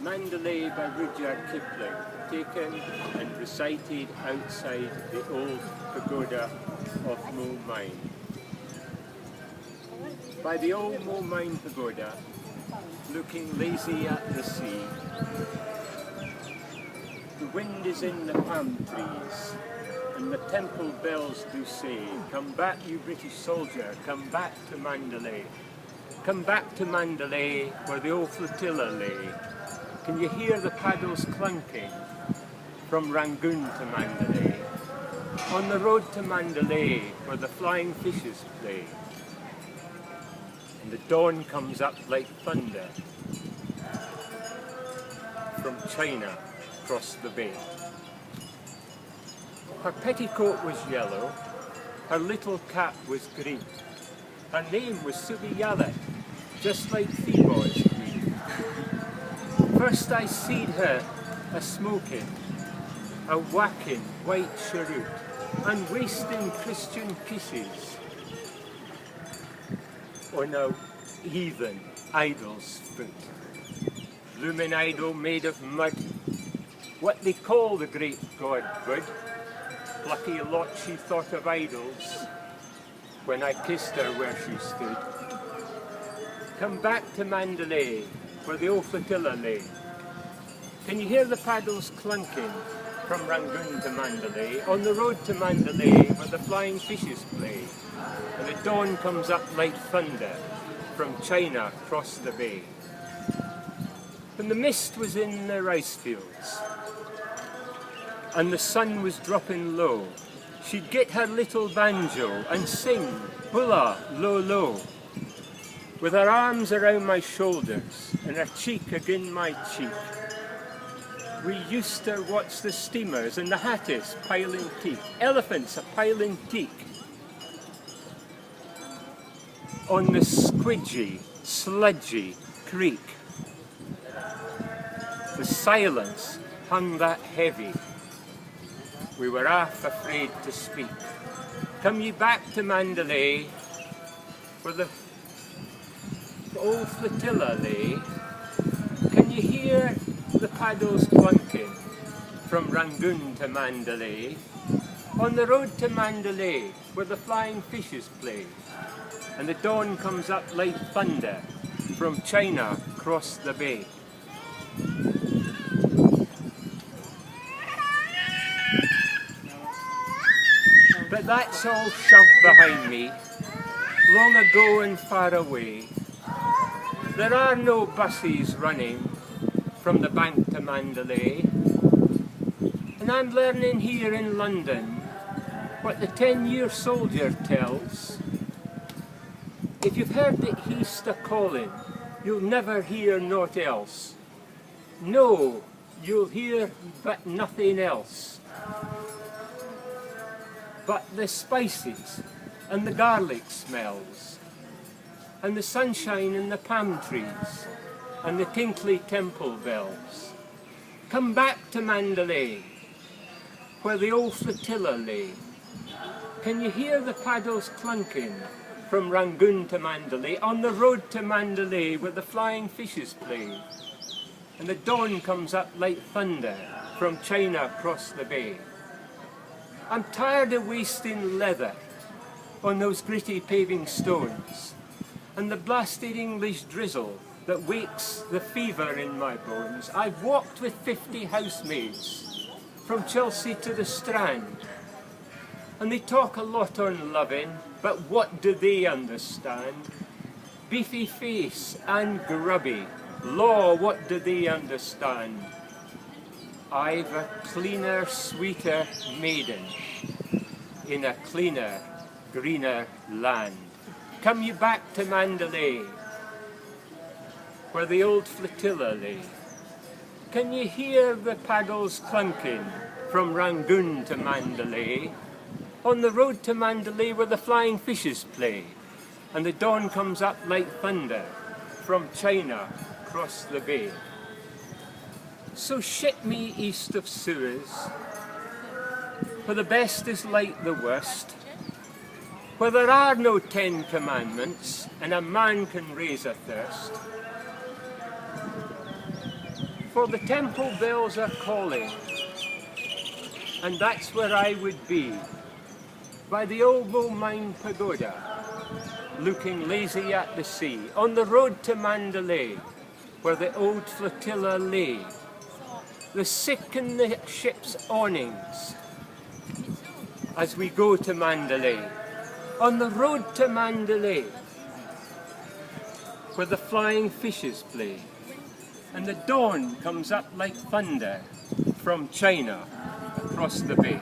Mandalay by Rudyard Kipling, taken and recited outside the old pagoda of Moulmein. By the old Moulmein pagoda, looking lazy at the sea, the wind is in the palm trees, and the temple bells do say, "Come back, you British soldier, come back to Mandalay. Come back to Mandalay, where the old flotilla lay." Can you hear the paddles clunking from Rangoon to Mandalay? On the road to Mandalay, where the flying fishes play, and the dawn comes up like thunder from China across the bay. Her petticoat was yellow, her little cap was green. Her name was Suviyallet, just like Theboy's queen. First I seed her a-smoking, a-whacking white cheroot, and wasting Christian kisses on a heathen idol's foot. Blooming idol made of mud, what they call the great god Bud. Lucky lot she thought of idols when I kissed her where she stood. Come back to Mandalay, where the old flotilla lay. Can you hear the paddles clunking from Rangoon to Mandalay? On the road to Mandalay, where the flying fishes play, and the dawn comes up like thunder from China across the bay. When the mist was in the rice fields, and the sun was dropping low, she'd get her little banjo and sing "Bulla Lo Lo," with her arms around my shoulders and her cheek agin my cheek. We used to watch the steamers and the hatties piling teak, elephants a-piling teak on the squidgy, sludgy creek. The silence hung that heavy, we were half afraid to speak. Come ye back to Mandalay, where the old flotilla lay? Can you hear the paddles clunking from Rangoon to Mandalay? On the road to Mandalay, where the flying fishes play, and the dawn comes up like thunder from China across the bay. But that's all shoved behind me, long ago and far away. There are no buses running from the bank to Mandalay, and I'm learning here in London what the 10-year soldier tells. If you've heard the East a-calling, you'll never hear naught else. No, you'll hear but nothing else. But the spices and the garlic smells, and the sunshine in the palm trees, and the tinkly temple bells. Come back to Mandalay, where the old flotilla lay. Can you hear the paddles clunking from Rangoon to Mandalay? On the road to Mandalay, where the flying fishes play, and the dawn comes up like thunder from China across the bay. I'm tired of wasting leather on those gritty paving stones, and the blasted English drizzle that wakes the fever in my bones. I've walked with 50 housemaids from Chelsea to the Strand, and they talk a lot on loving, but what do they understand? Beefy face and grubby, law, what do they understand? I've a cleaner, sweeter maiden in a cleaner, greener land. Come you back to Mandalay, where the old flotilla lay. Can you hear the paddles clunking from Rangoon to Mandalay? On the road to Mandalay, where the flying fishes play, and the dawn comes up like thunder from China across the bay. So ship me east of Suez, where the best is like the worst, where there are no 10 commandments and a man can raise a thirst. For the temple bells are calling, and that's where I would be, by the old Moulmein Pagoda, looking lazy at the sea, on the road to Mandalay, where the old flotilla lay, the sick in the ship's awnings, as we go to Mandalay, on the road to Mandalay, where the flying fishes play, and the dawn comes up like thunder from China across the bay.